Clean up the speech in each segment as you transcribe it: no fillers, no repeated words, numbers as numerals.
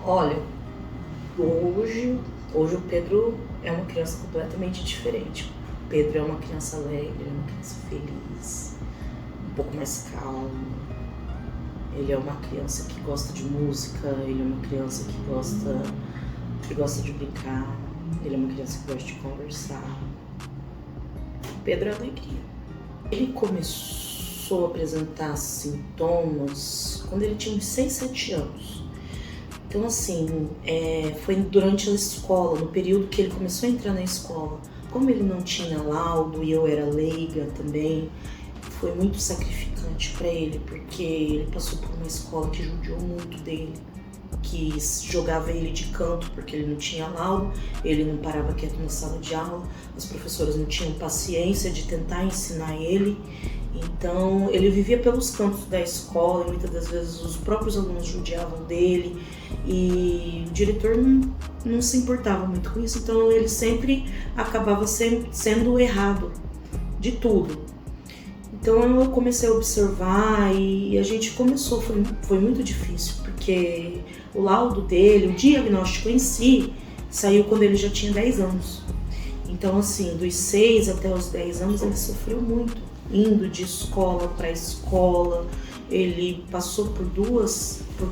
Olha, hoje o Pedro é uma criança completamente diferente. O Pedro é uma criança alegre, é uma criança feliz, um pouco mais calmo. Ele é uma criança que gosta de música, ele é uma criança que gosta de brincar, ele é uma criança que gosta de conversar. O Pedro é alegria. Ele começou a apresentar sintomas quando ele tinha uns 6, 7 anos. Então, assim, foi durante a escola, no período que ele começou a entrar na escola. Como ele não tinha laudo e eu era leiga também, foi muito sacrificante para ele, porque ele passou por uma escola que judiou muito dele, que jogava ele de canto porque ele não tinha laudo, ele não parava quieto na sala de aula, as professoras não tinham paciência de tentar ensinar ele. Então ele vivia pelos cantos da escola e muitas das vezes os próprios alunos judiavam dele e o diretor não se importava muito com isso, então ele sempre acabava sendo errado de tudo. Então eu comecei a observar e a gente começou, foi muito difícil, porque o laudo dele, o diagnóstico em si, saiu quando ele já tinha 10 anos. Então assim, dos 6 até os 10 anos ele sofreu muito, indo de escola para escola. Ele passou por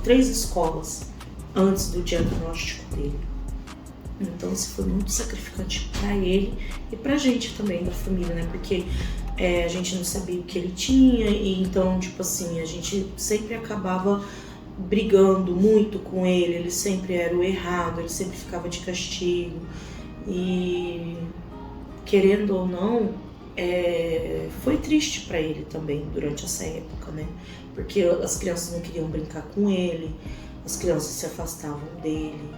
3 escolas antes do diagnóstico dele. Então isso foi muito sacrificante para ele e pra gente também, da família, né? Porque a gente não sabia o que ele tinha e então, tipo assim, a gente sempre acabava brigando muito com ele sempre era o errado, ele sempre ficava de castigo e, querendo ou não, foi triste para ele também durante essa época, né? Porque as crianças não queriam brincar com ele, as crianças se afastavam dele.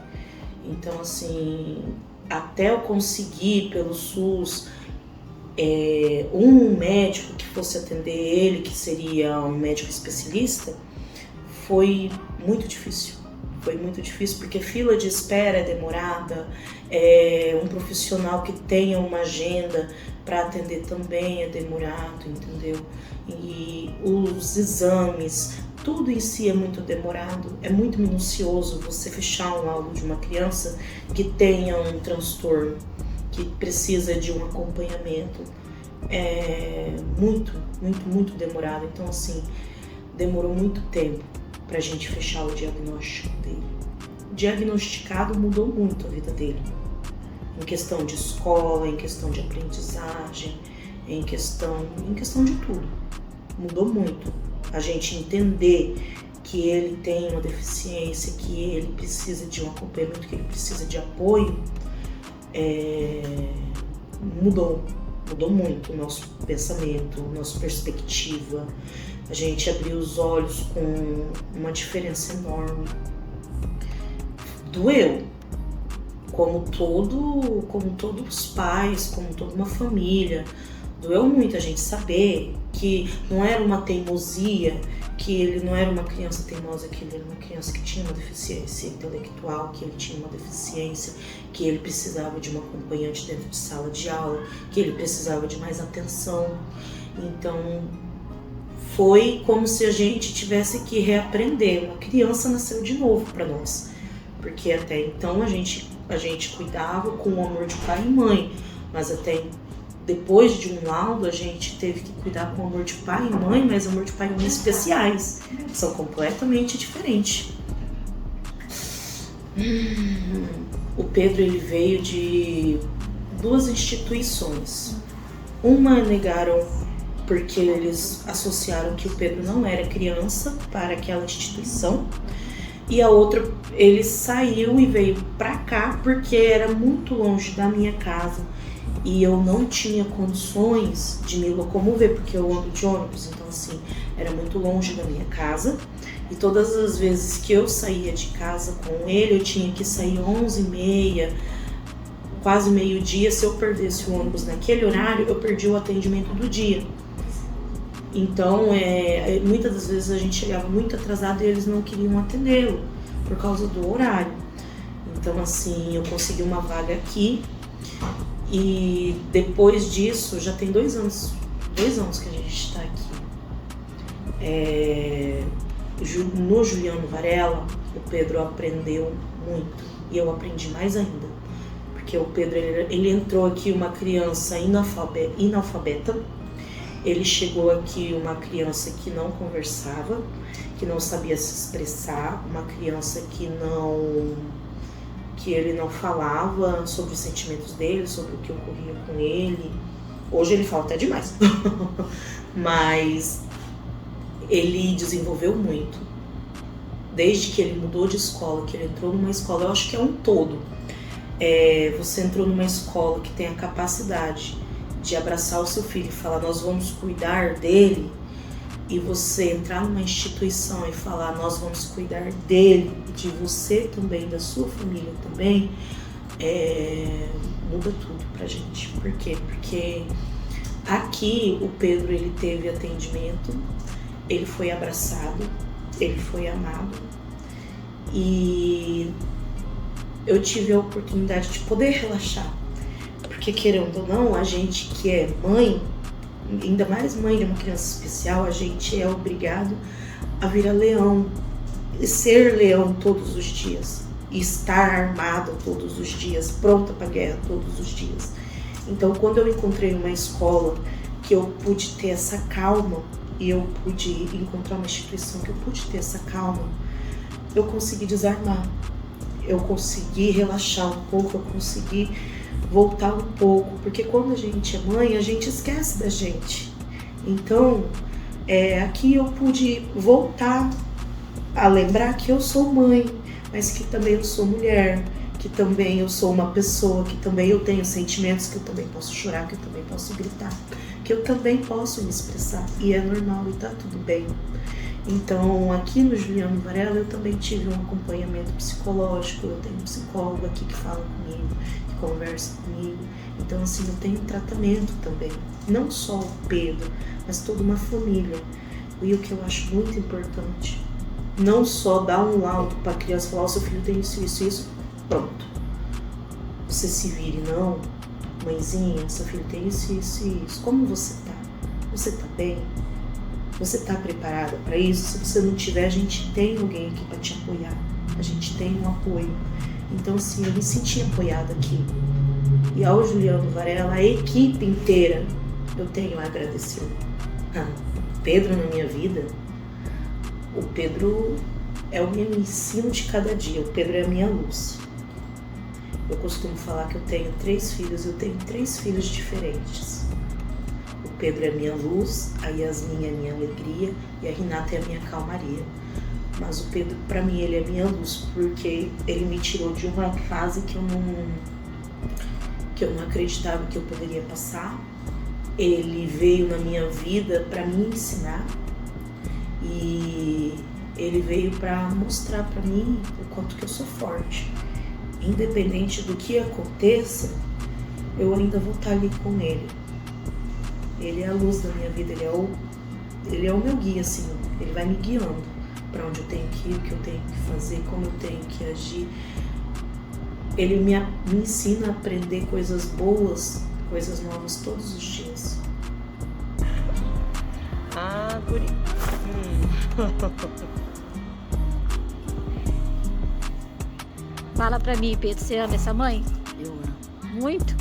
Então, assim, até eu conseguir pelo SUS um médico que fosse atender ele, que seria um médico especialista, foi muito difícil. Foi muito difícil porque fila de espera é demorada, um profissional que tenha uma agenda para atender também é demorado, entendeu? E os exames, tudo em si é muito demorado, é muito minucioso você fechar um laudo de uma criança que tenha um transtorno, que precisa de um acompanhamento. É muito, muito, muito demorado. Então, assim, demorou muito tempo pra gente fechar o diagnóstico dele. O diagnosticado mudou muito a vida dele. Em questão de escola, em questão de aprendizagem, em questão de tudo. Mudou muito. A gente entender que ele tem uma deficiência, que ele precisa de um acompanhamento, que ele precisa de apoio, mudou muito o nosso pensamento, a nossa perspectiva. A gente abriu os olhos com uma diferença enorme. Doeu, como todos os pais, como toda uma família. Doeu muito a gente saber que não era uma teimosia, que ele não era uma criança teimosa, que ele era uma criança que tinha uma deficiência intelectual, que ele tinha uma deficiência, que ele precisava de um acompanhante dentro de sala de aula, que ele precisava de mais atenção. Então, foi como se a gente tivesse que reaprender. Uma criança nasceu de novo para nós, porque até então a gente cuidava com o amor de pai e mãe, mas até depois de um laudo, a gente teve que cuidar com amor de pai e mãe, mas amor de pai e mãe especiais, que são completamente diferentes. O Pedro, ele veio de 2 instituições. Uma negaram porque eles associaram que o Pedro não era criança para aquela instituição, e a outra, ele saiu e veio pra cá porque era muito longe da minha casa e eu não tinha condições de me locomover, porque eu ando de ônibus, então assim, era muito longe da minha casa. E todas as vezes que eu saía de casa com ele, eu tinha que sair 11h30, quase meio-dia. Se eu perdesse o ônibus naquele horário, eu perdi o atendimento do dia. Então, muitas das vezes a gente chegava muito atrasado e eles não queriam atendê-lo por causa do horário. Então, assim, eu consegui uma vaga aqui. E depois disso, já tem 2 anos que a gente está aqui. No Juliano Varela, o Pedro aprendeu muito e eu aprendi mais ainda, porque o Pedro ele entrou aqui uma criança inalfabeta, ele chegou aqui uma criança que não conversava, que não sabia se expressar, uma criança que ele não falava sobre os sentimentos dele, sobre o que ocorria com ele. Hoje ele fala até demais, mas ele desenvolveu muito. Desde que ele mudou de escola, que ele entrou numa escola, eu acho que é um todo. Você entrou numa escola que tem a capacidade de abraçar o seu filho e falar, nós vamos cuidar dele, e você entrar numa instituição e falar, nós vamos cuidar dele, de você também, da sua família também, muda tudo pra gente. Por quê? Porque aqui o Pedro, ele teve atendimento, ele foi abraçado, ele foi amado, e eu tive a oportunidade de poder relaxar, porque querendo ou não, a gente que é mãe, ainda mais mãe de uma criança especial, a gente é obrigado a virar leão, ser leão todos os dias, e estar armada todos os dias, pronta para a guerra todos os dias. Então, quando eu encontrei uma escola que eu pude ter essa calma, e eu pude encontrar uma instituição que eu pude ter essa calma, eu consegui desarmar, eu consegui relaxar um pouco, eu consegui voltar um pouco, porque quando a gente é mãe, a gente esquece da gente. Então, aqui eu pude voltar a lembrar que eu sou mãe, mas que também eu sou mulher, que também eu sou uma pessoa, que também eu tenho sentimentos, que eu também posso chorar, que eu também posso gritar, que eu também posso me expressar, e é normal e tá tudo bem. Então, aqui no Juliano Varela, eu também tive um acompanhamento psicológico, eu tenho um psicólogo aqui que fala comigo, que conversa comigo. Então, assim, eu tenho tratamento também, não só o Pedro, mas toda uma família. E o que eu acho muito importante, não só dar um laudo para a criança falar, o seu filho tem isso, isso, isso, pronto. Você se vire, não, mãezinha, seu filho tem isso, isso e isso. Como você tá? Você tá bem? Você tá preparada para isso? Se você não tiver, a gente tem alguém aqui para te apoiar. A gente tem um apoio. Então, assim, eu me senti apoiada aqui. E ao Juliano Varela, a equipe inteira, eu tenho a agradecer. Pedro na minha vida, o Pedro é o meu ensino de cada dia. O Pedro é a minha luz. Eu costumo falar que eu tenho 3 filhos, eu tenho 3 filhos diferentes. O Pedro é a minha luz, a Yasmin é a minha alegria e a Renata é a minha calmaria. Mas o Pedro, para mim, ele é a minha luz, porque ele me tirou de uma fase que eu não acreditava que eu poderia passar. Ele veio na minha vida para me ensinar e ele veio para mostrar para mim o quanto que eu sou forte. Independente do que aconteça, eu ainda vou estar ali com ele. Ele é a luz da minha vida, ele é o meu guia, assim, ele vai me guiando para onde eu tenho que ir, o que eu tenho que fazer, como eu tenho que agir. Ele me ensina a aprender coisas boas, coisas novas todos os dias. Guri. Fala pra mim, Pedro, você ama essa mãe? Eu amo. Muito?